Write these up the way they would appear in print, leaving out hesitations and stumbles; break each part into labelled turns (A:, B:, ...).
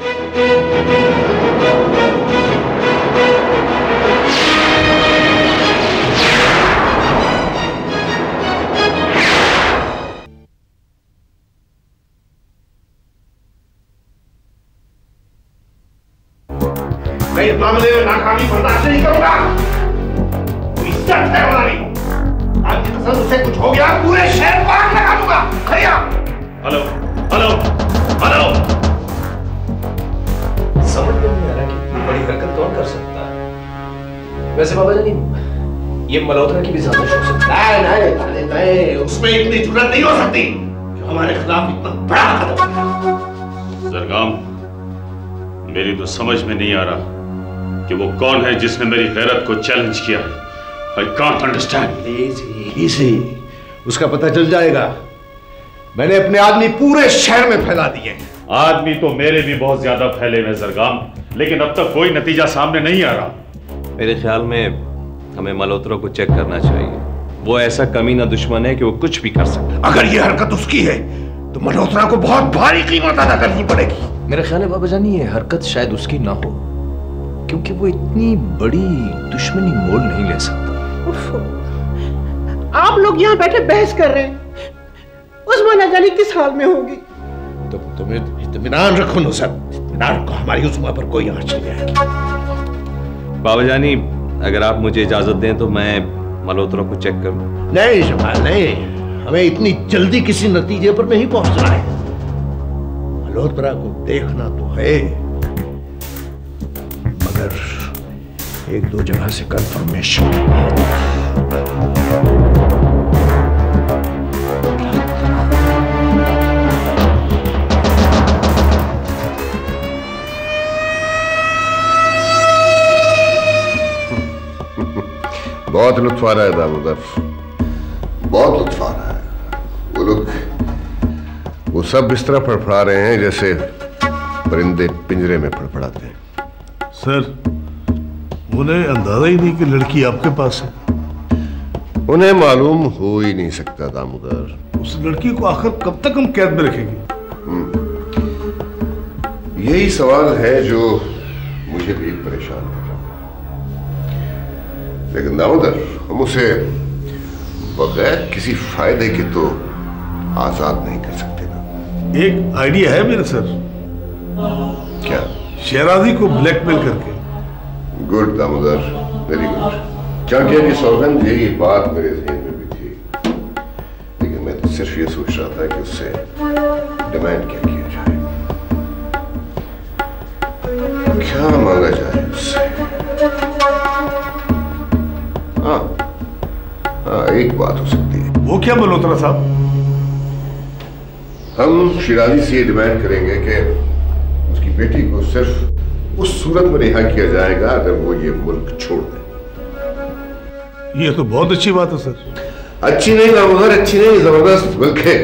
A: मैं इस मामले में नाकामी बर्दाश्त नहीं करूंगा। कोई इज्जत है हमारी। आज की कसम उससे कुछ हो गया पूरे शहर को आग लगा दूंगा। खैया। Hello hello hello.
B: समझ में नहीं आ रहा कि इतनी बड़ी हरकत कौन कर सकता है। वैसे बाबा जानी ये मल्होत्रा की भी साजिश हो सकती है।
A: नहीं नहीं नहीं, उसमें इतनी जुर्रत नहीं हो सकती जो हमारे खिलाफ इतना बड़ा कदम।
C: जरगाम, मेरी तो समझ में नहीं आ रहा कि वो कौन है जिसने मेरी गैरत को चैलेंज किया है। I can't understand.
A: इसी उसका पता चल जाएगा। मैंने अपने आदमी पूरे शहर में फैला दिए।
C: आदमी तो मेरे भी बहुत ज्यादा फैले हुए जरगाम, लेकिन अब तक कोई नतीजा सामने नहीं आ रहा।
B: मेरे ख्याल में हमें मल्होत्रा को चेक करना चाहिए। वो ऐसा कमीना दुश्मन है कि वो कुछ भी कर सकता है।
A: अगर ये हरकत उसकी है तो मल्होत्रा को बहुत भारी कीमत अदा करनी पड़ेगी।
B: मेरे ख्याल है बाबा जानी ये हरकत शायद उसकी ना हो, क्योंकि वो इतनी बड़ी दुश्मनी मोल नहीं ले सकता।
D: आप लोग यहाँ बैठे बहस कर रहे हैं, उस्मा न जाने किस हाल में होगी।
A: तुम इत्मीनान रखो नुसरत, इत्मीनान रखो। हमारी उस्मा पर कोई आंच नहीं आएगी।
B: बाबा जानी अगर आप मुझे इजाजत दें तो मैं मल्होत्रा को चेक करूं।
A: नहीं जमाल नहीं, हमें इतनी जल्दी किसी नतीजे पर नहीं पहुंचना है। मल्होत्रा को देखना तो है, मगर एक दो जगह से कंफर्मेशन।
E: बहुत लुत्फ आ रहा है दामोदर, बहुत लुत्फ आ रहा है। वो लोग वो सब इस तरह फड़फड़ा रहे हैं जैसे परिंदे पिंजरे में फड़फड़ाते हैं।
F: सर, उन्हें अंदाजा ही नहीं कि लड़की आपके पास है।
E: उन्हें मालूम हो ही नहीं सकता दामोदर।
F: उस लड़की को आखिर कब तक हम कैद में रखेंगे?
E: यही सवाल है जो मुझे भी परेशान कर रहा है। लेकिन दामोदर, हम उसे बगैर किसी फायदे के तो आजाद नहीं कर सकते ना।
F: एक आइडिया है मेरे सर।
E: क्या?
F: शहराजी को ब्लैकमेल करके।
E: Good Damodar, very good. क्या किया कि सौगंध, यही बात मेरे जहन में भी थी, लेकिन मैं तो सिर्फ ये सोच रहा था कि उससे डिमांड क्या किया जाए, क्या मांगा जाए उससे। हाँ, एक बात हो सकती है।
F: वो क्या मल्होत्रा साहब?
E: हम शिराजी से ये डिमांड करेंगे कि उसकी बेटी को सिर्फ उस सूरत में रिहा किया जाएगा अगर वो ये मुल्क छोड़ दे।
F: ये तो बहुत अच्छी बात है सर।
E: अच्छी नहीं दामोदर, अच्छी नहीं, जबरदस्त, बल्कि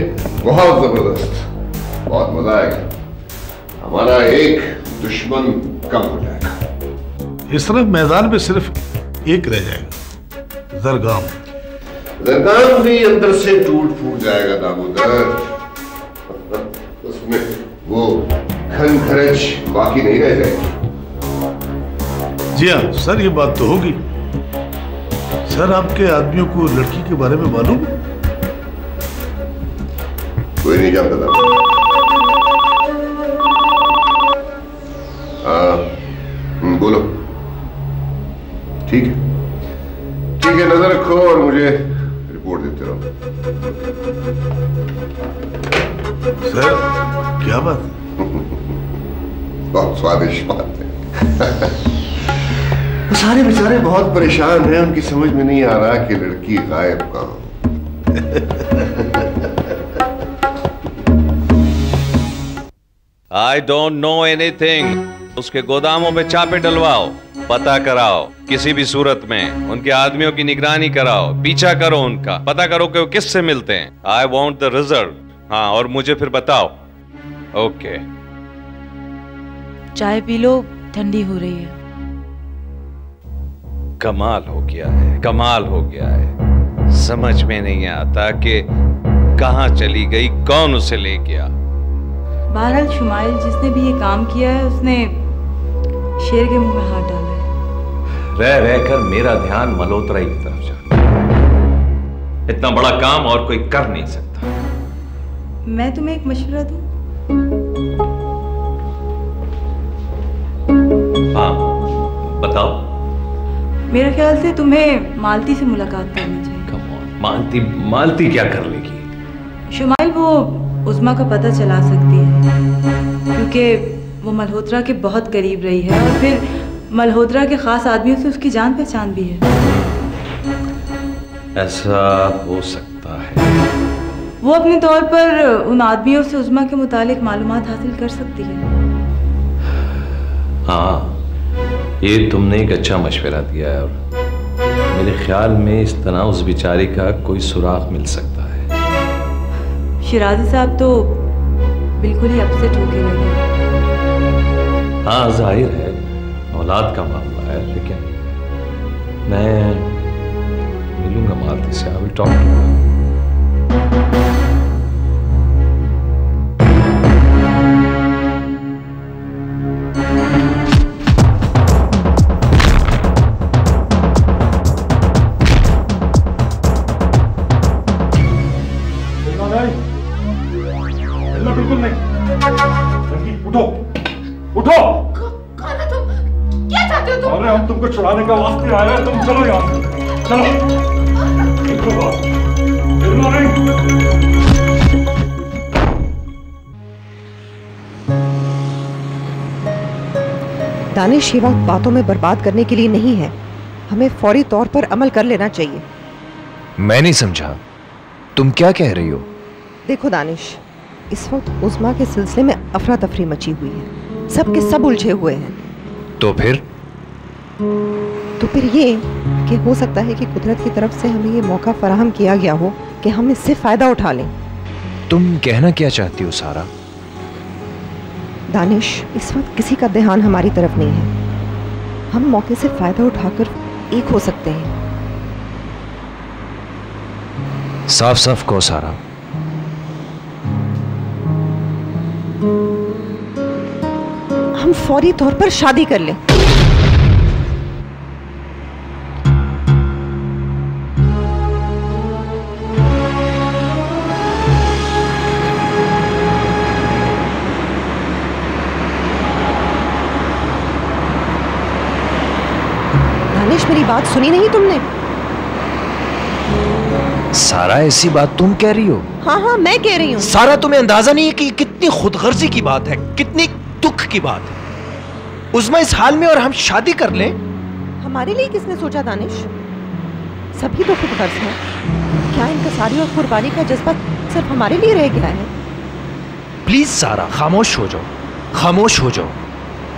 E: बहुत जबरदस्त। बहुत मजा आएगा। हमारा एक दुश्मन कम हो जाएगा।
F: इस तरह मैदान में सिर्फ एक रह जाएगा, जरगाम।
E: जरगाम भी अंदर से टूट फूट जाएगा दामोदर। उसमें वो खन खरच बाकी नहीं रह जाएगी।
F: जी हाँ सर, ये बात तो होगी। सर, आपके आदमियों को लड़की के बारे में मालूम है?
E: कोई नहीं जानता था। बोलो। ठीक है, ठीक है, नजर रखो और मुझे रिपोर्ट देते रहो।
F: सर, क्या बात?
E: बहुत स्वादिष्ट बात है। वो सारे बेचारे बहुत परेशान हैं, उनकी समझ में नहीं आ रहा कि लड़की गायब कहाँ।
B: I don't know anything. उसके गोदामों में छापे डलवाओ, पता कराओ, किसी भी सूरत में उनके आदमियों की निगरानी कराओ, पीछा करो उनका, पता करो कि वो किससे मिलते हैं। I want the result. हाँ, और मुझे फिर बताओ। ओके।
G: चाय पी लो, ठंडी हो रही है।
B: कमाल हो गया है, कमाल हो गया है। समझ में नहीं आता कि कहाँ चली गई, कौन उसे ले गया।
G: बहरहाल शुमाइल जिसने भी ये काम किया है उसने शेर के मुंह में हाथ डाला है।
B: रह रहकर मेरा ध्यान मल्होत्रा की तरफ जा। इतना बड़ा काम और कोई कर नहीं सकता।
G: मैं तुम्हें एक मशवरा दूं?
B: हाँ बताओ।
G: मेरे ख्याल से तुम्हें मालती से मुलाकात करनी चाहिए।
B: कम ऑन, मालती क्या कर लेगी?
G: शुमाइल वो उस्मा का पता चला सकती है क्योंकि वो मल्होत्रा के बहुत करीब रही है और फिर मल्होत्रा के खास आदमियों से उसकी जान पहचान भी है। ऐसा
B: हो सकता है।
G: वो अपने तौर पर उन आदमियों से उस्मा के मुतालिक मालूमात हासिल कर सकती है।
B: हाँ, ये तुमने एक अच्छा मशवरा दिया है और मेरे ख्याल में इस तरह उस बेचारी का कोई सुराग मिल सकता है।
G: शिराजी साहब तो बिल्कुल ही अपसेट होके रह गए।
B: हाँ जाहिर है औलाद का मामला है, लेकिन मैं मिलूंगा मालती से। I will talk to her.
A: बिल्कुल नहीं। उठो उठो।
H: कौन है तुम? क्या चाहते हो तुम?
A: अरे हम तुमको छुड़ाने का वास्ते आए हैं। तुम चलो यहाँ से, चलो।
I: दानिश, ये वक्त बातों में बर्बाद करने के लिए नहीं है। हमें फौरी तौर पर अमल कर लेना चाहिए।
J: मैं नहीं समझा, तुम क्या कह रही हो?
I: देखो दानिश, इस वक्त उस्मा के सिलसिले में अफरा तफरी मची हुई है। सब के सब उलझे हुए हैं।
J: तो फिर ये कि हो सकता है कि कुदरत की तरफ से हमें ये मौका फराहम किया गया हो कि हम इससे फायदा उठा लें।
K: तुम कहना क्या चाहती हो सारा?
J: दानिश, इस वक्त किसी का ध्यान हमारी तरफ नहीं है। हम मौके से फायदा उठाकर एक हो सकते हैं।
K: साफ साफ कहो सारा।
J: हम फौरी तौर पर शादी कर लें। दानिश, मेरी बात सुनी नहीं तुमने?
K: सारा, ऐसी बात तुम कह रही हो?
J: हाँ हाँ, मैं कह रही हूँ।
K: सारा, तुम्हें अंदाजा नहीं है कि कितनी खुदगर्जी की बात है, कितनी दुख की बात है। उस्मा इस हाल में और हम शादी कर लें।
J: हमारे लिए किसने सोचा दानिश? सभी तो खुदगर्ज हैं। क्या इनकसारी और कुर्बानी का जज्बा सिर्फ हमारे लिए रह गया है?
K: प्लीज सारा, खामोश हो जाओ, खामोश हो जाओ।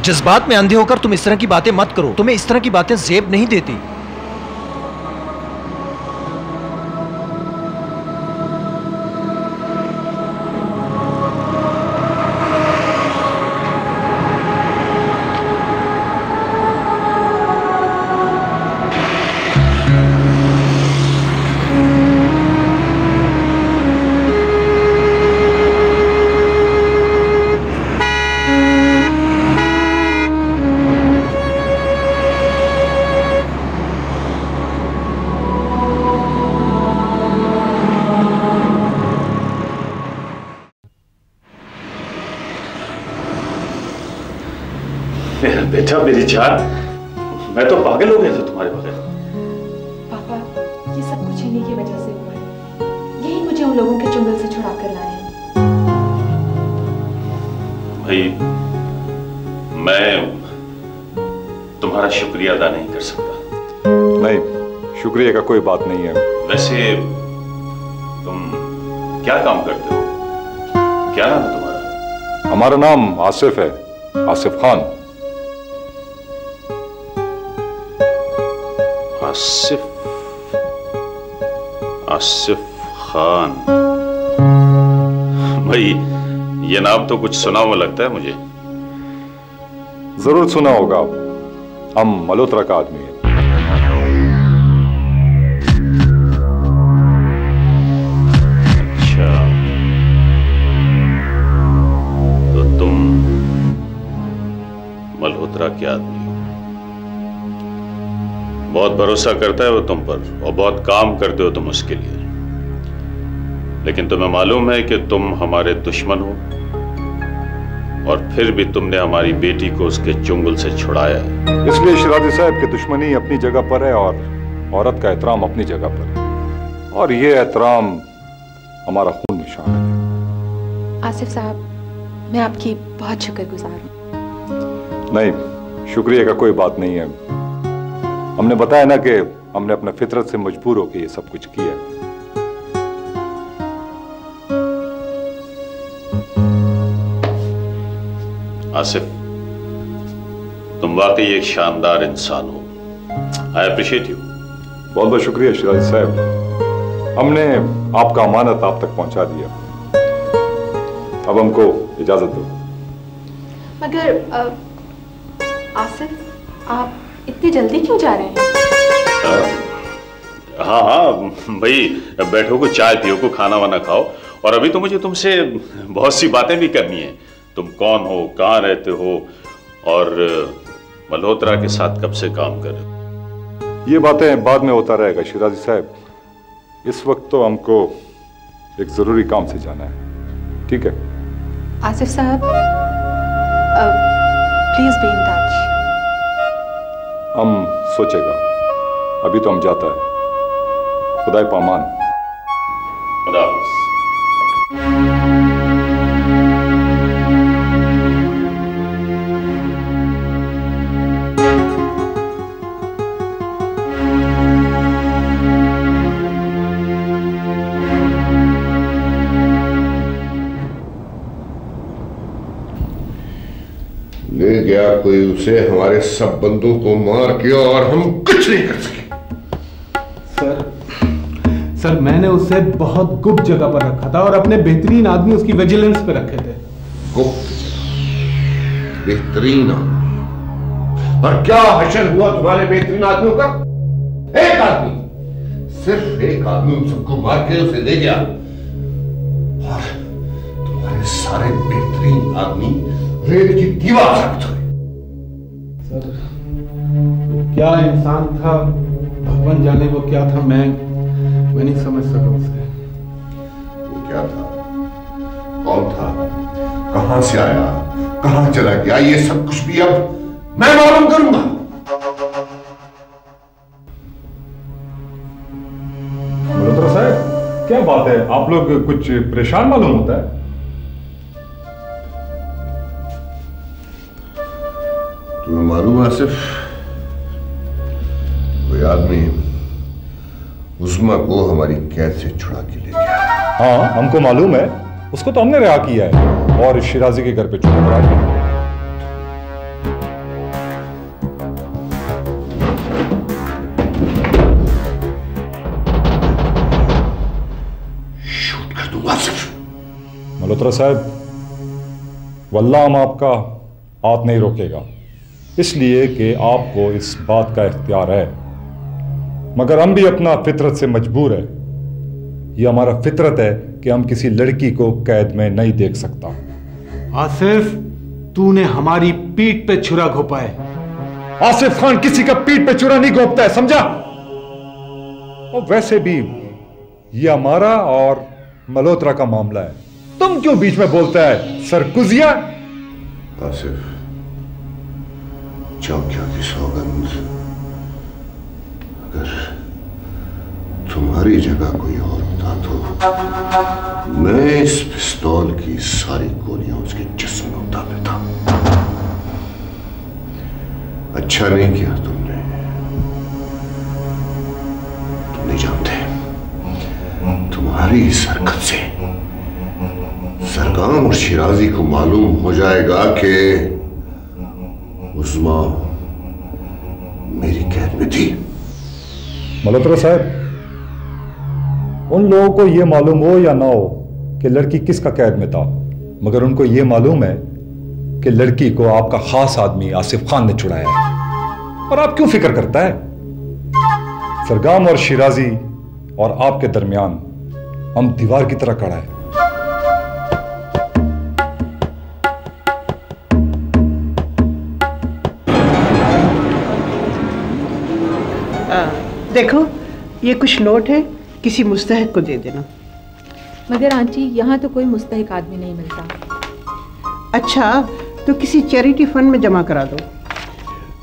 K: जज्बात में अंधे होकर तुम इस तरह की बातें मत करो। तुम्हें इस तरह की बातें जेब नहीं देती।
C: मेरा बेटा, मेरी जान, मैं तो पागल हो गया था तुम्हारे बगैर।
H: पापा, ये सब कुछ इन्हीं की वजह से हुआ है। यही मुझे उन लोगों के चुंगल से छुड़ा कर लाए हैं।
C: भाई, मैं तुम्हारा शुक्रिया अदा नहीं कर सकता।
L: नहीं, शुक्रिया का कोई बात नहीं है।
C: वैसे तुम क्या काम करते हो? क्या नाम है तुम्हारा?
L: हमारा नाम आसिफ है, आसिफ खान।
C: आसिफ खान। भाई, ये नाम तो कुछ सुना हुआ लगता है मुझे।
L: जरूर सुना होगा, हम मल्होत्रा का आदमी है।
C: अच्छा, मल्होत्रा के आदमी हो। बहुत भरोसा करता है वो तुम पर और बहुत काम करते हो तुम उसके लिए, लेकिन तुम्हें मालूम है कि तुम हमारे दुश्मन हो और फिर भी तुमने हमारी बेटी को उसके चुंगल से छुड़ाया है।
L: इसलिए शिराजी साहब की दुश्मनी अपनी जगह पर है और औरत का एहतराम अपनी जगह पर है, और ये एहतराम हमारा खून में शामिल है।
H: आसिफ साहब, मैं आपकी बहुत शुक्रगुजार हूँ।
L: नहीं, शुक्रिया का कोई बात नहीं है। हमने बताया ना कि हमने अपने फितरत से मजबूर होकर ये सब कुछ किया है।
C: आसिफ, तुम वाकई एक शानदार इंसान हो। I appreciate you.
L: बहुत बहुत शुक्रिया शिराजी साहब, हमने आपका अमानत आप तक पहुंचा दिया। अब हमको इजाजत दो।
H: मगर आसिफ, आप इतनी जल्दी क्यों जा रहे हैं?
C: हाँ हाँ भाई, बैठो को चाय पियो को खाना वाना खाओ, और अभी तो मुझे तुमसे बहुत सी बातें भी करनी है। तुम कौन हो, कहाँ रहते हो, और मल्होत्रा के साथ कब से काम कर रहे हो?
L: ये बातें बाद में होता रहेगा शिराजी साहब। इस वक्त तो हमको एक जरूरी काम से जाना है, ठीक है?
H: आसिफ साहब, प्लीज बी इन टच।
L: हम सोचेगा, अभी तो हम जाता है। खुदा पामान।
C: खुदा हाफिज़।
E: ले गया कोई उसे, हमारे सब बंदों को मार के, और हम कुछ नहीं कर सके।
M: सर, मैंने उसे बहुत गुप्त जगह पर रखा था और अपने बेहतरीन आदमी उसकी विजिलेंस पे रखे थे।
E: गुप्त? बेहतरीन आदमी? और क्या हशर हुआ तुम्हारे बेहतरीन आदमियों का? एक आदमी, सिर्फ एक आदमी उन सबको मार के उसे ले गया, और तुम्हारे सारे बेहतरीन आदमी रेत की दीवार साबित हुए।
M: सर, वो क्या इंसान था, भगवान जाने वो क्या था, मैं नहीं समझ सका उसे।
E: वो क्या था, कौन था, कहां से आया, कहां चला गया, ये सब कुछ भी अब मैं मालूम करूंगा।
L: मल्होत्रा साहब, क्या बात है, आप लोग कुछ परेशान मालूम होता है?
E: तुम्हें मालूम है आसिफ, कोई आदमी उस्मा को हमारी कैद से छुड़ा के ले गया।
L: हाँ, हमको मालूम है, उसको तो हमने रिहा किया है और शिराजी के घर पे चोरी करा दिया।
E: शूट कर दूंगा आसिफ।
L: मल्होत्रा साहब, वल्लाह हम आपका हाथ नहीं रोकेगा, इसलिए कि आपको इस बात का इख्तियार है, मगर हम भी अपना फितरत से मजबूर है। यह हमारा फितरत है कि हम किसी लड़की को कैद में नहीं देख सकता।
M: आसिफ, तूने हमारी पीठ पे छुरा घोपा है।
L: आसिफ खान किसी का पीठ पे छुरा नहीं घोपता है, समझा? और वैसे भी यह हमारा और मल्होत्रा का मामला है, तुम क्यों बीच में बोलता है सरकुजिया?
E: आसिफ, चौकिया की सौगंध, अगर तुम्हारी जगह कोई और होता तो मैं इस पिस्तौल की सारी गोलियां उसके जिस्म में उतार देता। अच्छा नहीं किया तुमने। तुम नहीं जानते, तुम्हारी इस हरकत से सरगाम और शिराजी को मालूम हो जाएगा कि उस्मा मेरी कैद में थी।
L: मल्होत्रा साहब, उन लोगों को यह मालूम हो या ना हो कि लड़की किसका कैद में था, मगर उनको यह मालूम है कि लड़की को आपका खास आदमी आसिफ खान ने छुड़ाया है। और आप क्यों फिक्र करता है? सरगाम और शिराजी और आपके दरमियान हम दीवार की तरह खड़ा है।
D: देखो ये कुछ नोट है, किसी मुस्तहिक को दे देना।
H: मगर आंटी यहाँ तो कोई मुस्तहिक आदमी नहीं मिलता।
D: अच्छा तो किसी चैरिटी फंड में जमा करा दो।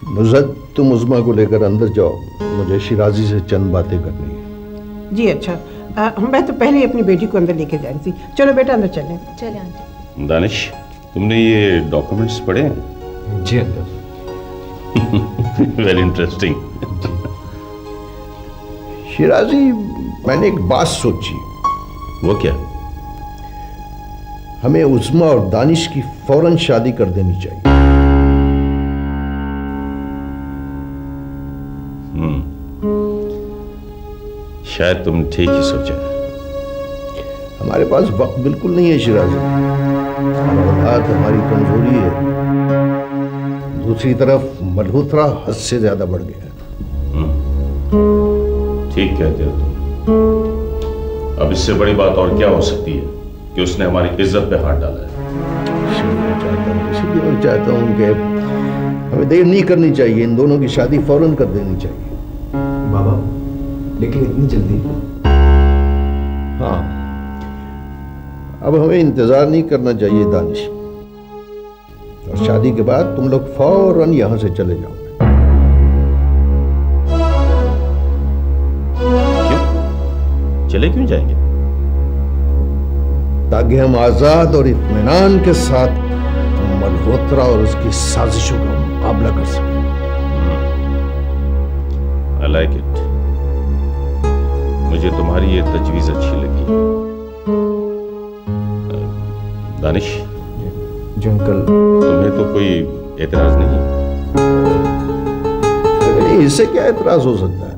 N: मुज़्ज़त, तुम उज़्मा को लेकर अंदर जाओ, मुझे शिराजी से चंद बातें करनी है।
D: जी अच्छा, मैं तो पहले ही अपनी बेटी को अंदर लेके जानी थी। चलो बेटा अंदर चलें।
H: चले आंटी।
C: दानिश, तुमने ये डॉक्यूमेंट्स पढ़े हैं?
K: जी अंकल।
C: Very interesting.
N: शिराजी, मैंने एक बात सोची।
C: वो क्या?
N: हमें उज़्मा और दानिश की फौरन शादी कर देनी चाहिए।
C: शायद तुम ठीक ही सोचा।
N: हमारे पास वक्त बिल्कुल नहीं है शिराजी, औलाद हमारी कमजोरी है। दूसरी तरफ मल्होत्रा हद से ज्यादा बढ़ गया है।
C: ठीक कहते हो तुम। अब इससे बड़ी बात और क्या हो सकती है कि उसने हमारी इज्जत पे हाथ डाला है।
N: इसलिए मैं चाहता हूँ कि हमें देर नहीं करनी चाहिए, इन दोनों की शादी फौरन कर देनी चाहिए।
K: बाबा, लेकिन इतनी जल्दी?
N: हाँ, अब हमें इंतजार नहीं करना चाहिए दानिश, और शादी के बाद तुम लोग फौरन यहां से चले जाओ।
C: क्यों? चले क्यों जाएंगे?
N: ताकि हम आजाद और इत्मीनान के साथ मल्होत्रा और उसकी साजिशों का मुकाबला कर सकें।
C: I like it. मुझे तुम्हारी ये तजवीज अच्छी लगी। दानिश।
K: जी अंकल।
C: तुम्हें तो कोई एतराज नहीं?
N: नहीं, इससे क्या एतराज हो सकता है?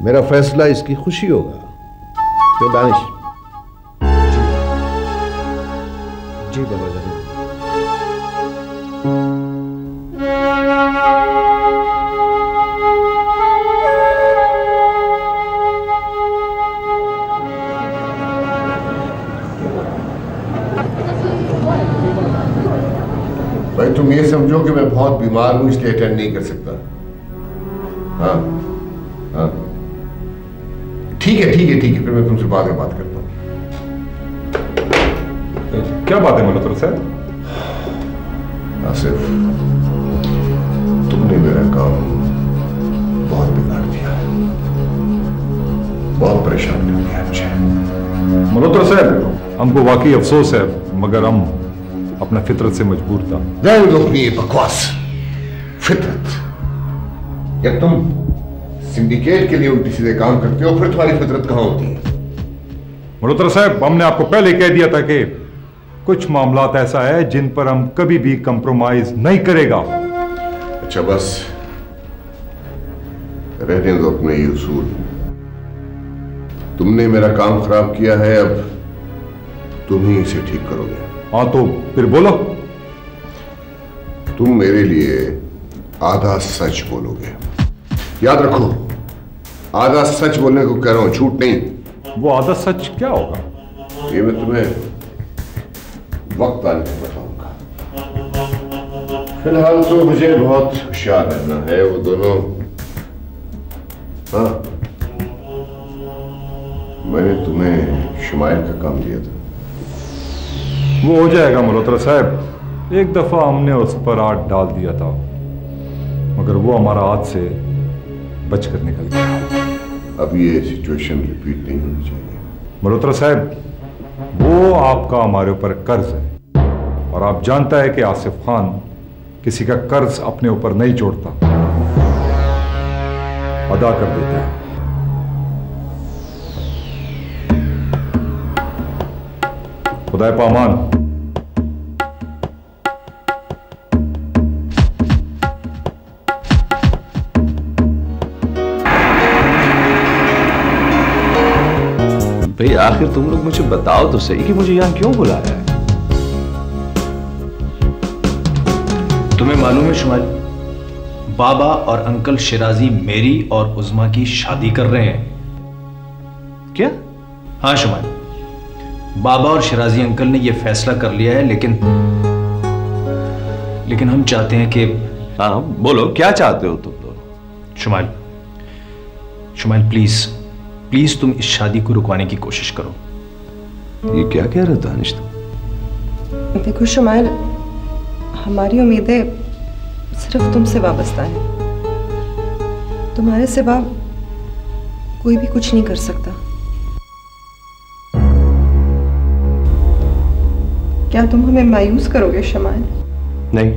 N: मेरा फैसला इसकी खुशी होगा। क्यों दानिश?
K: जी बाबा जान।
E: भाई तुम ये समझो कि मैं बहुत बीमार हूं इसलिए अटेंड नहीं कर सकता। हाँ हाँ ठीक है ठीक है ठीक है, फिर मैं तुमसे बाद में बात करता हूँ।
L: क्या बात है मल्होत्रा साहब?
E: आसिफ, तुमने मेरा काम बहुत बिगाड़ दिया, बहुत परेशान कर दिया मुझे।
L: मल्होत्रा साहब, हमको वाकई अफसोस है, मगर हम अपना फितरत से मजबूर था।
E: नहीं रोकनी ये बकवास। फितरत? या तुम सिंडिकेट के लिए उल्टी सीधे काम करते हो, फिर तुम्हारी फितरत कहां होती है?
L: मल्होत्रा साहब, हमने आपको पहले कह दिया था कि कुछ मामलात ऐसा है जिन पर हम कभी भी कंप्रोमाइज नहीं करेगा।
E: अच्छा बस रहने दो अपने ये उसूल। तुमने मेरा काम खराब किया है, अब तुम ही इसे ठीक करोगे।
L: हाँ तो फिर बोलो।
E: तुम मेरे लिए आधा सच बोलोगे। याद रखो, आधा सच बोलने को कह रहा हूं, झूठ नहीं।
L: वो आधा सच क्या होगा?
E: ये मैं तुम्हें वक्त आने पर बताऊंगा। फिलहाल तो मुझे बहुत होशियार रहना है। वो दोनों, हाँ, मैंने तुम्हें शुमाइल का काम दिया था।
L: वो हो जाएगा मल्होत्रा साहब। एक दफा हमने उस पर हाथ डाल दिया था, मगर वो हमारा हाथ से बचकर निकल गया।
E: अब ये सिचुएशन रिपीट नहीं होनी चाहिए।
L: मल्होत्रा साहब, वो आपका हमारे ऊपर कर्ज है, और आप जानता है कि आसिफ खान किसी का कर्ज अपने ऊपर नहीं जोड़ता, अदा कर देता है। खुदाए पामान।
B: भाई आखिर तुम लोग मुझे बताओ तो सही कि मुझे यहां क्यों बुलाया है?
K: तुम्हें मालूम है शुमाइल, बाबा और अंकल शिराजी मेरी और उज़्मा की शादी कर रहे हैं।
B: क्या?
K: हाँ शुमाइल, बाबा और शिराजी अंकल ने यह फैसला कर लिया है, लेकिन हम चाहते हैं कि...
B: हाँ बोलो, क्या चाहते हो तुम दोनों?
K: शुमाइल, शुमाइल प्लीज प्लीज तुम इस शादी को रुकवाने की कोशिश करो।
O: ये क्या कह रहा दानिश तुम?
I: देखो शुमाइल, हमारी उम्मीदें सिर्फ तुमसे वाबस्ता हैं। तुम्हारे सिवा कोई भी कुछ नहीं कर सकता। क्या तुम हमें मायूस करोगे शुमाइल?
O: नहीं।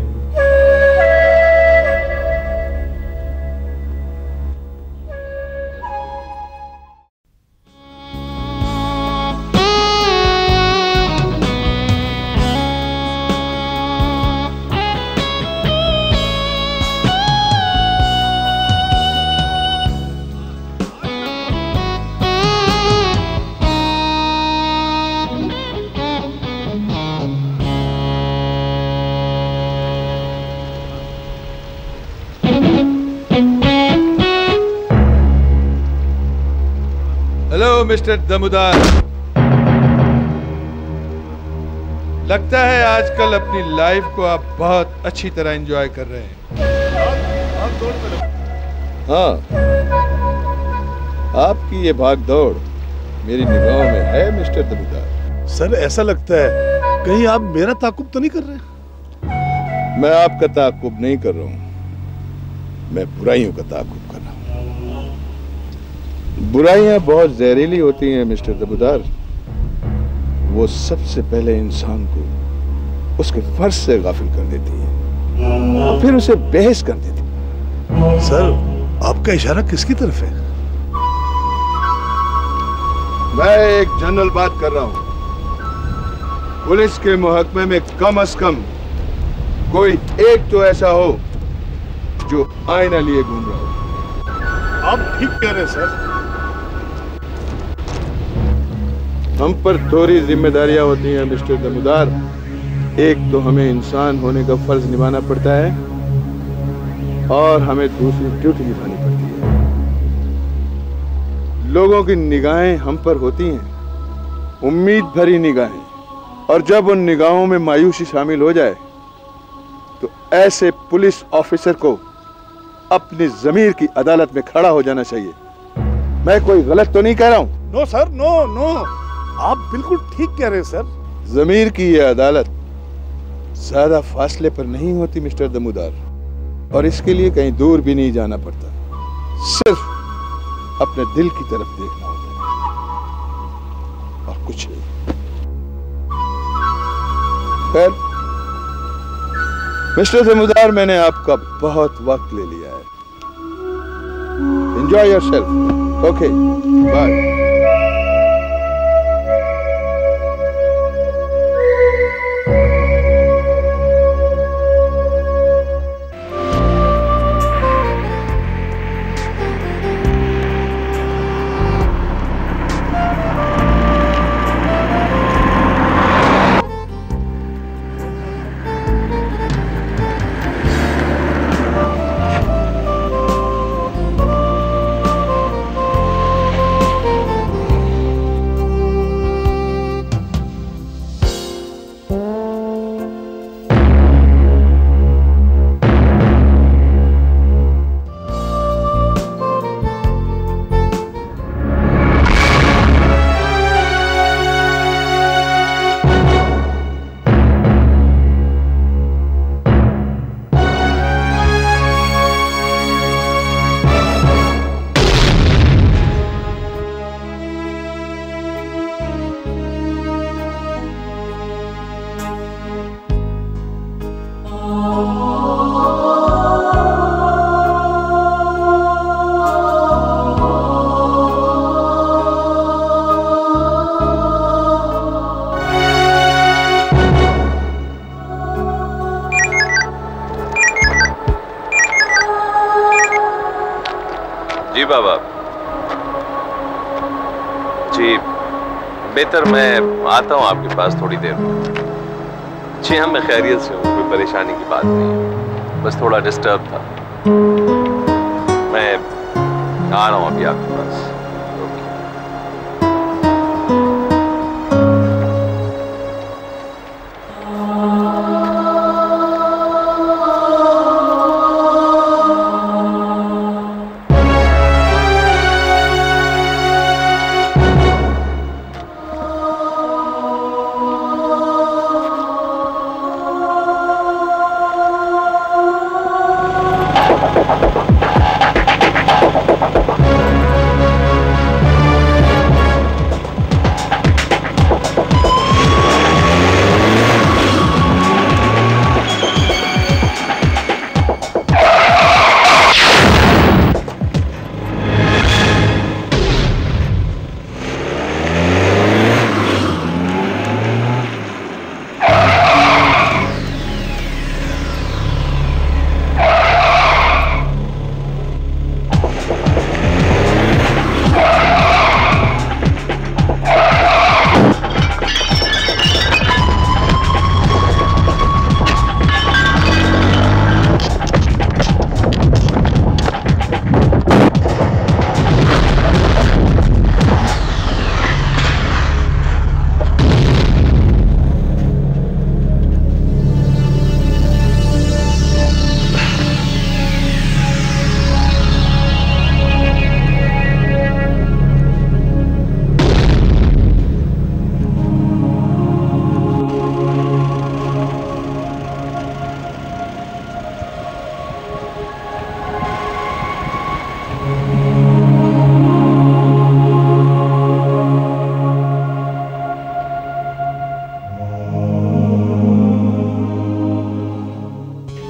M: मिस्टर दमुदार, लगता है आजकल अपनी लाइफ को आप बहुत अच्छी तरह एंजॉय कर रहे हैं।
P: हाँ, आपकी ये भाग दौड़ मेरी निगाहों में है मिस्टर दमुदार।
F: सर ऐसा लगता है कहीं आप मेरा ताकुब तो नहीं कर रहे?
P: मैं आपका ताकुब नहीं कर रहा हूं, मैं बुराइयों का ताकुब कर रहा हूं। बुराइयां बहुत जहरीली होती हैं मिस्टर दमुदार। वो सबसे पहले इंसान को उसके फर्ज से गाफिल कर देती है और फिर उसे बेहिस कर देती है।
F: सर आपका इशारा किसकी तरफ है?
P: मैं एक जनरल बात कर रहा हूं। पुलिस के मुहकमे में कम से कम कोई एक तो ऐसा हो जो आईना लिए घूम रहा हो।
F: आप ठीक कह रहे हैं सर।
P: हम पर थोड़ी जिम्मेदारियां होती हैं मिस्टर दमुदार। एक तो हमें इंसान होने का फर्ज निभाना पड़ता है और हमें दूसरी ड्यूटी निभानी पड़ती है। लोगों की निगाहें हम पर होती हैं, उम्मीद भरी निगाहें, और जब उन निगाहों में मायूसी शामिल हो जाए तो ऐसे पुलिस ऑफिसर को अपनी जमीर की अदालत में खड़ा हो जाना चाहिए। मैं कोई गलत तो नहीं कह रहा हूं?
F: नो सर, नो नो, आप बिल्कुल ठीक कह रहे हैं सर।
P: जमीर की यह अदालत ज्यादा फासले पर नहीं होती मिस्टर दमुदार, और इसके लिए कहीं दूर भी नहीं जाना पड़ता, सिर्फ अपने दिल की तरफ देखना होता है और कुछ नहीं। खैर मिस्टर दमुदार, मैंने आपका बहुत वक्त ले लिया है। Enjoy yourself. Okay, bye.
B: बेहतर मैं आता हूँ आपके पास थोड़ी देर में। जी हाँ, मैं खैरियत से हूँ, कोई परेशानी की बात नहीं, बस थोड़ा डिस्टर्ब था। मैं आ रहा हूँ अभी आपके पास।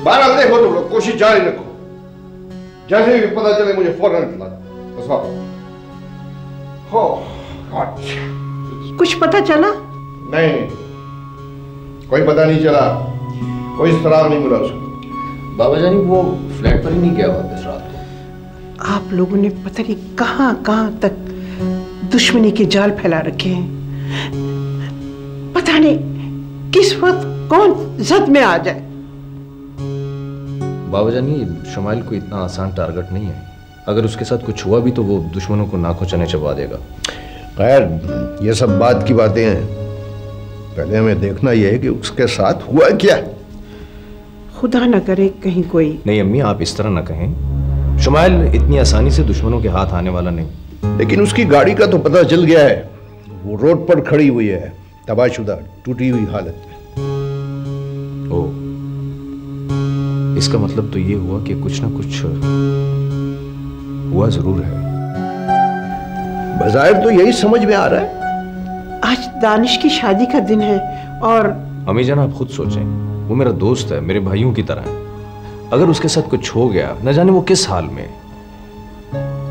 E: बहरहाल देखो तुम लोग, कोशिश जारी रखो। जैसे भी पता चले मुझे फौरन इत्तला दो। बस वापस।
D: कुछ पता चला?
E: नहीं, कोई पता नहीं चला, कोई सुराग नहीं मिला उसको।
K: बाबा जानी वो फ्लैट पर ही नहीं गया वापस रात को।
D: आप लोगों ने पता नहीं कहां कहां तक दुश्मनी के जाल फैला रखे हैं। पता नहीं किस वक्त कौन जद में आ जाए।
K: बाबा जानी शुमाइल को इतना आसान टारगेट नहीं है। अगर उसके साथ कुछ हुआ भी तो वो दुश्मनों को नाकों चने चबा देगा।
N: खैर ये सब बात की बातें हैं, पहले हमें देखना यह है कि उसके साथ हुआ क्या।
D: खुदा न करे कहीं कोई।
K: नहीं अम्मी, आप इस तरह ना कहें। शुमाइल इतनी आसानी से दुश्मनों के हाथ आने वाला नहीं।
N: लेकिन उसकी गाड़ी का तो पता चल गया है, वो रोड पर खड़ी हुई है, तबाहशुदा टूटी हुई हालत में।
K: ओ, इसका मतलब तो ये हुआ कि कुछ ना कुछ हुआ जरूर है।
N: बज़ाहिर तो यही समझ में आ रहा है।
D: आज दानिश की शादी का दिन है और
K: अम्मी जान आप खुद सोचें, वो मेरा दोस्त है, मेरे भाइयों की तरह है। अगर उसके साथ कुछ हो गया, न जाने वो किस हाल में,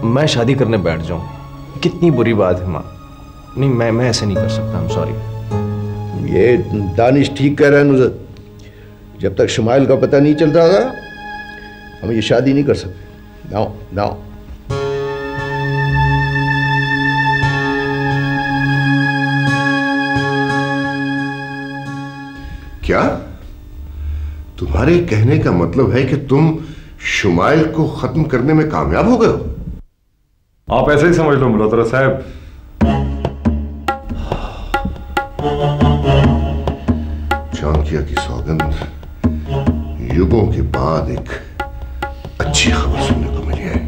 K: मैं शादी करने बैठ जाऊं, कितनी बुरी बात है माँ। नहीं मैं ऐसे नहीं कर सकता, I'm sorry।
N: ये दानिश ठीक कह रहा है नुज़रत, जब तक शुमाइल का पता नहीं चलता था हम ये शादी नहीं कर सकते। नाओ नाओ।
E: क्या तुम्हारे कहने का मतलब है कि तुम शुमाइल को खत्म करने में कामयाब हो गए हो?
L: आप ऐसे ही समझ लो मल्होत्रा साहब।
E: चाणक्य की सौगंध, युगों के बाद एक अच्छी खबर सुनने को मिली है।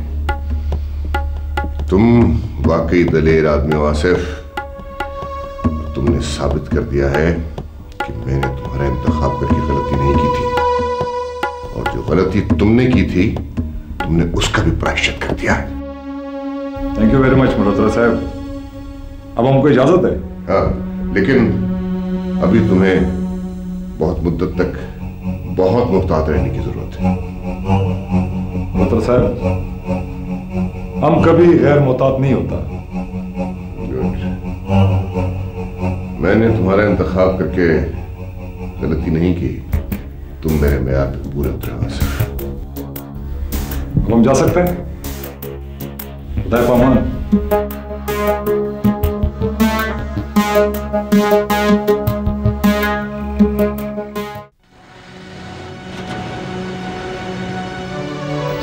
E: तुम वाकई दलेर आदमी हो आसिफ। तुमने साबित कर दिया है कि मैंने तुम्हारा इंतखाब करके गलती नहीं की थी, और जो गलती तुमने की थी तुमने उसका भी प्रायश्चित कर दिया है।
L: Thank you very much Malhotra साहब। अब हमको इजाजत है?
E: हाँ, लेकिन अभी तुम्हें बहुत मुद्दत तक बहुत मुहतात रहने की जरूरत है।
L: मल्होत्रा साहब, हम कभी गैर मुहतात नहीं होता।
E: मैंने तुम्हारा इंतखाब करके गलती नहीं की, तुम मेरे मेयार पे पूरे उतरे आसिफ।
L: अब हम जा सकते हैं? खुदा पामान।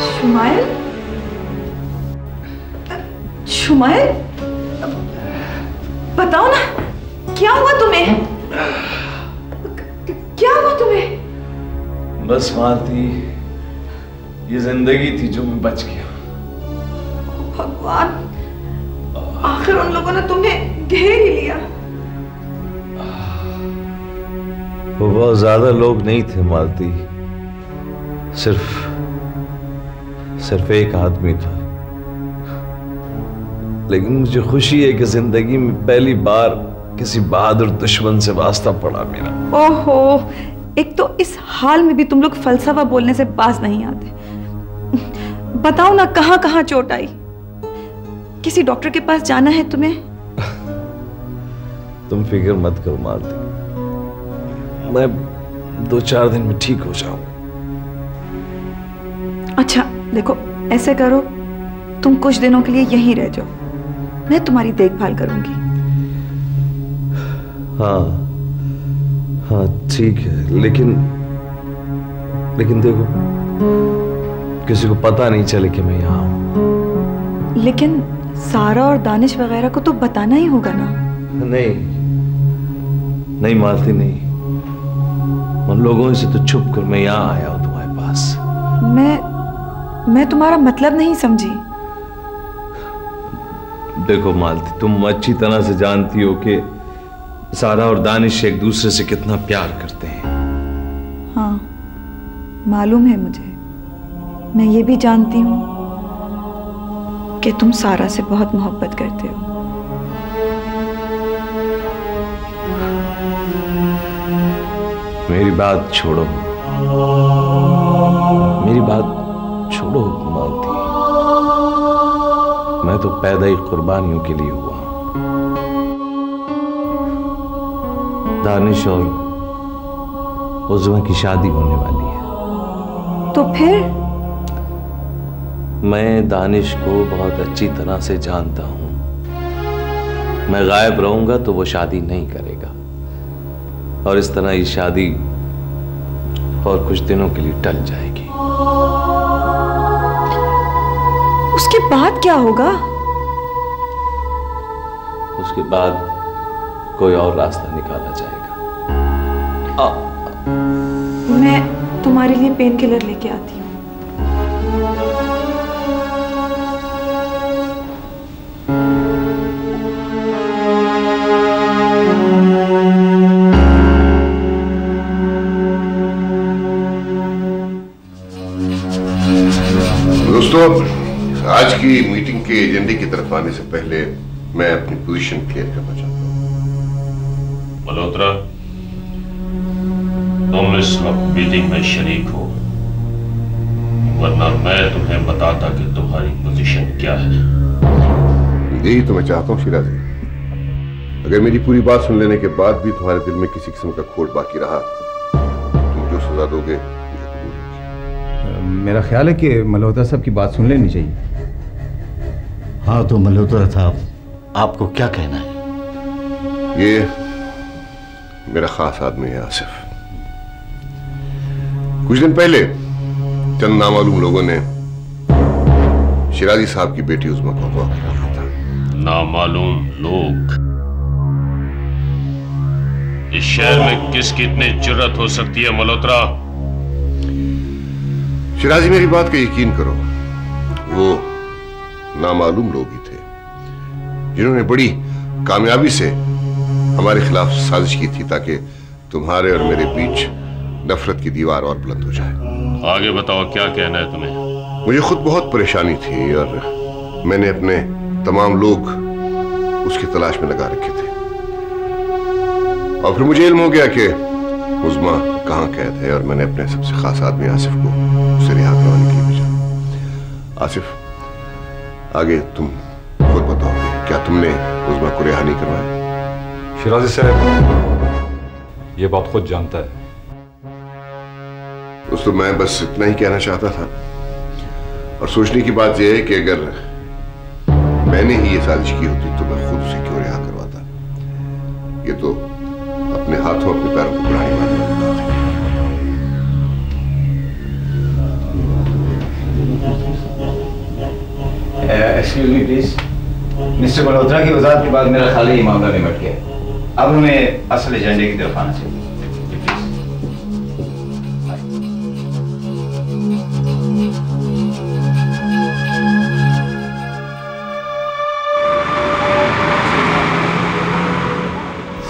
G: शुमाइल? शुमाइल? बताओ ना, क्या हुआ तुम्हें? क्या हुआ तुम्हें?
B: बस मालती, ये जिंदगी थी जो मैं बच गया।
G: भगवान, आखिर उन लोगों ने तुम्हें घेर ही लिया।
B: वो बहुत ज्यादा लोग नहीं थे मालती, सिर्फ एक आदमी था। लेकिन मुझे खुशी है कि जिंदगी में पहली बार किसी बहादुर दुश्मन से वास्ता पड़ा मेरा।
G: ओहो, एक तो इस हाल में भी तुम लोग फलसफा बोलने से बाज नहीं आते। बताओ ना, कहां कहां चोट आई? किसी डॉक्टर के पास जाना है तुम्हें?
B: तुम फिक्र मत करो मालती, मैं 2-4 दिन में ठीक हो जाऊंगा।
G: अच्छा देखो, ऐसे करो, तुम कुछ दिनों के लिए यहीं रह जाओ, मैं तुम्हारी देखभाल करूंगी।
B: हाँ ठीक है, लेकिन देखो, किसी को पता नहीं चले कि मैं यहाँ हूं।
G: लेकिन सारा और दानिश वगैरह को तो बताना ही होगा ना?
B: नहीं मालती, नहीं। उन लोगों से तो छुप कर मैं यहाँ आया हूं तुम्हारे पास।
G: मैं तुम्हारा मतलब नहीं समझी।
B: देखो मालती, तुम अच्छी तरह से जानती हो कि सारा और दानिश एक दूसरे से कितना प्यार करते हैं।
G: हाँ, मालूम है मुझे। मैं ये भी जानती हूँ कि तुम सारा से बहुत मोहब्बत करते हो।
B: मेरी बात छोड़ो,
K: मैं तो पैदा ही कुर्बानियों के लिए हुआ हूं। दानिश और उज़्मा की शादी होने वाली है।
G: तो फिर?
K: मैं दानिश को बहुत अच्छी तरह से जानता हूं। मैं गायब रहूंगा तो वो शादी नहीं करेगा, और इस तरह ये शादी और कुछ दिनों के लिए टल जाएगी।
G: उसके बाद क्या होगा?
K: उसके बाद कोई और रास्ता निकाला जाएगा।
G: मैं तुम्हारे लिए पेन किलर लेके आती हूँ।
E: दोस्तों, आज की मीटिंग के एजेंडे की तरफ आने से पहले मैं अपनी पोजीशन क्लियर करना चाहता हूँ।
C: मल्होत्रा, तुम इस वक्त मीटिंग में शरीक हो, वरना मैं तुम्हें बताता कि तुम्हारी पोजीशन क्या है।
E: यही तो मैं चाहता हूँ शिराजी। अगर मेरी पूरी बात सुन लेने के बाद भी तुम्हारे दिल में किसी किस्म का खोट बाकी रहा, तुम जो सजा दोगे
Q: मेरा ख्याल है कि मल्होत्रा साहब की बात सुन लेनी चाहिए।
N: हाँ तो मल्होत्रा साहब, आपको क्या कहना है?
E: ये मेरा खास आदमी है आसिफ। कुछ दिन पहले चंद नामालूम लोगों ने शिराजी साहब की बेटी उज़्मा को अगवा कर लिया था।
C: नामालूम लोग? इस शहर में किसकी इतनी जुर्रत हो सकती है मल्होत्रा?
E: शिराजी, मेरी बात का यकीन करो, वो नामालूम लोग ही थे जिन्होंने बड़ी कामयाबी से हमारे खिलाफ साजिश की थी ताकि तुम्हारे और मेरे बीच नफरत की दीवार और बुलंद हो जाए।
C: आगे बताओ, क्या कहना है तुम्हें?
E: मुझे खुद बहुत परेशानी थी और मैंने अपने तमाम लोग उसकी तलाश में लगा रखे थे, और फिर मुझे इल्म हो गया कि उज़्मा कहाँ कैद है, और मैंने अपने सबसे खास आदमी आसिफ को उसे रिहा करवाने के लिए भेजा। आसिफ, आगे तुम खुद बताओ, क्या तुमने उज़्मा को रिहा नहीं करवाया?
L: शिराजी साहब, ये बात खुद जानता है।
E: दोस्तों, मैं बस इतना ही कहना चाहता था, और सोचने की बात यह है कि अगर मैंने ही ये साजिश की होती तो मैं खुद उसे क्यों रिहा करवाता। ये तो अपने हाथों अपने पैरों को बुढ़ाने वाली बात है।
Q: Excuse me please. Mister Malhotra की वजाहत के बाद मेरा ख्याल है ये मामला निपट गया। अब हमें असल एजेंडे की तरफ आना चाहिए।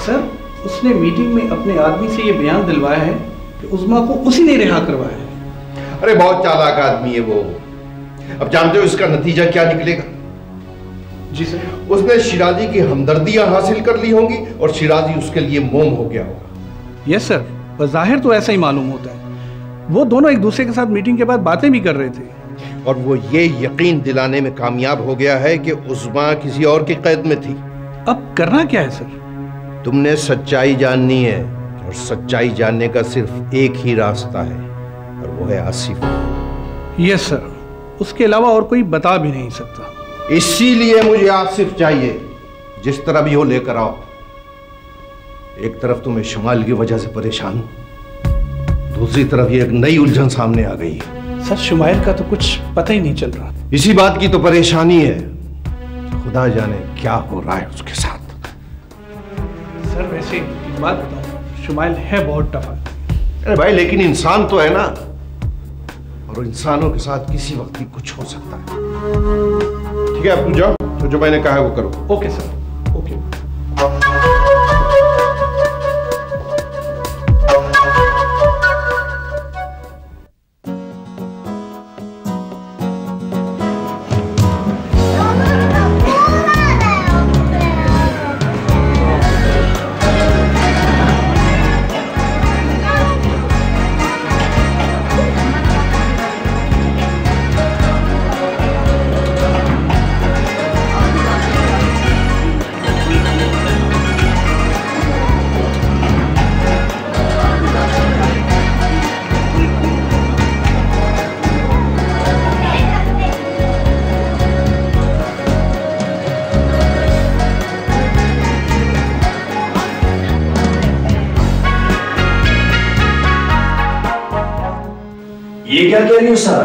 M: सर, उसने मीटिंग में अपने आदमी से ये बयान दिलवाया है कि उज़्मा को उसी ने रिहा करवाया है।
N: अरे बहुत चालाक आदमी है वो। अब जानते हो इसका नतीजा क्या निकलेगा?
M: जी सर।
N: उसने शिराजी की हमदर्दियां हासिल कर ली होंगी और शिराजी उसके लिए मोम हो गया होगा।
M: यस सर, बज़ाहिर तो ऐसा ही मालूम होता है। वो दोनों एक दूसरे के साथ मीटिंग के बाद बातें भी कर रहे थे,
N: और वो ये यकीन दिलाने में कामयाब हो गया है कि उज़्मा किसी और की कैद में थी।
M: अब करना क्या है सर?
N: तुमने सच्चाई जाननी है, और सच्चाई जानने का सिर्फ एक ही रास्ता है, और वो है आसिफ।
M: यस सर, उसके अलावा और कोई बता भी नहीं सकता।
N: इसीलिए मुझे आसिफ चाहिए। जिस तरह भी हो लेकर आओ। एक तरफ तो मैं शमाल की वजह से परेशान हूं, दूसरी तरफ ये एक नई उलझन सामने आ गई है।
M: सर, शुमाइल का तो कुछ पता ही नहीं चल रहा।
N: इसी बात की तो परेशानी है, खुदा जाने क्या हो रहा है उसके साथ।
M: सर वैसे एक बात बताओ, शुमाइल है बहुत टफ है।
N: अरे भाई, लेकिन इंसान तो है ना, और इंसानों के साथ किसी वक्त भी कुछ हो सकता है। ठीक है, अब तुम जाओ, तो जो मैंने कहा है वो करो।
M: Okay sir, okay.
K: ये क्या कह रही हो सारा?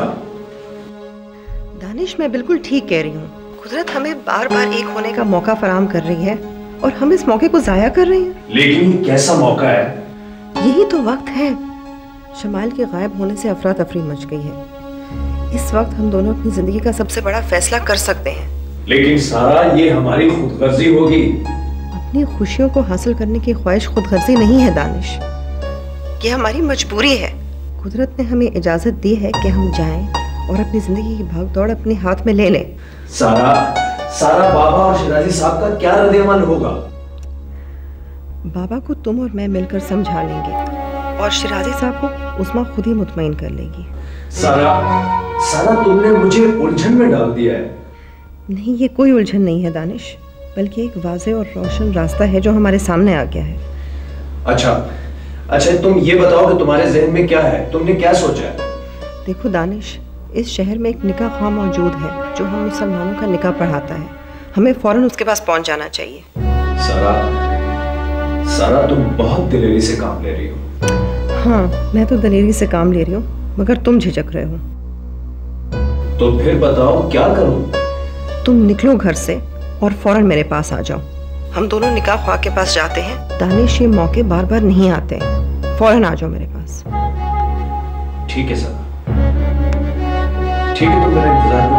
I: दानिश, मैं बिल्कुल ठीक कह रही हूँ। कुदरत हमें बार बार एक होने का मौका फराहम कर रही है और हम इस मौके को जाया कर रहे हैं।
K: लेकिन कैसा मौका है?
I: यही तो वक्त है। शमाइल के गायब होने से अफरा तफरी मच गई है। इस वक्त हम दोनों अपनी जिंदगी का सबसे बड़ा फैसला कर सकते हैं।
K: लेकिन सारा, ये हमारी खुदगर्जी होगी।
I: अपनी खुशियों को हासिल करने की ख्वाहिश खुदगर्जी नहीं है दानिश, ये हमारी मजबूरी है। कुदरत ने हमें इजाजत दी है कि हम जाएं और अपनी जिंदगी की भागदौड़ अपने हाथ में ले लें।
K: सारा, बाबा और शिराजी साहब का क्या रद्द-ए-अमल होगा?
I: बाबा को तुम और मैं मिलकर समझा लेंगे और शिराजी साहब को उस्मा खुद ही मुतमईन कर लेगी।
K: सारा, तुमने मुझे उलझन में डाल दिया है।
I: नहीं, ये कोई उलझन नहीं है दानिश, बल्कि एक वाज़ेह और रोशन रास्ता है जो हमारे सामने आ गया है।
K: अच्छा, तुम ये बताओ कि तुम्हारे ज़हन में क्या है? तुमने क्या सोचा है?
I: देखो दानिश, इस शहर में एक निकाह ख्वाह मौजूद है जो हम मुसलमानों का निकाह पढ़ाता है। हमें फौरन उसके पास पहुंच जाना चाहिए।
K: सारा, तुम बहुत दिलेरी से काम ले रही हो।
I: हाँ, मैं तो दिलेरी से काम ले रही हूँ, मगर तुम झिझक रहे हो।
K: तो फिर बताओ क्या करूं?
I: तुम निकलो घर से और फौरन मेरे पास आ जाओ। हम दोनों निकाह ख्वाह के पास जाते हैं। दानिश, ये मौके बार बार नहीं आते। फौरन आ जाओ मेरे पास।
K: ठीक है सारा, ठीक है, तुम मेरा इंतजार करो।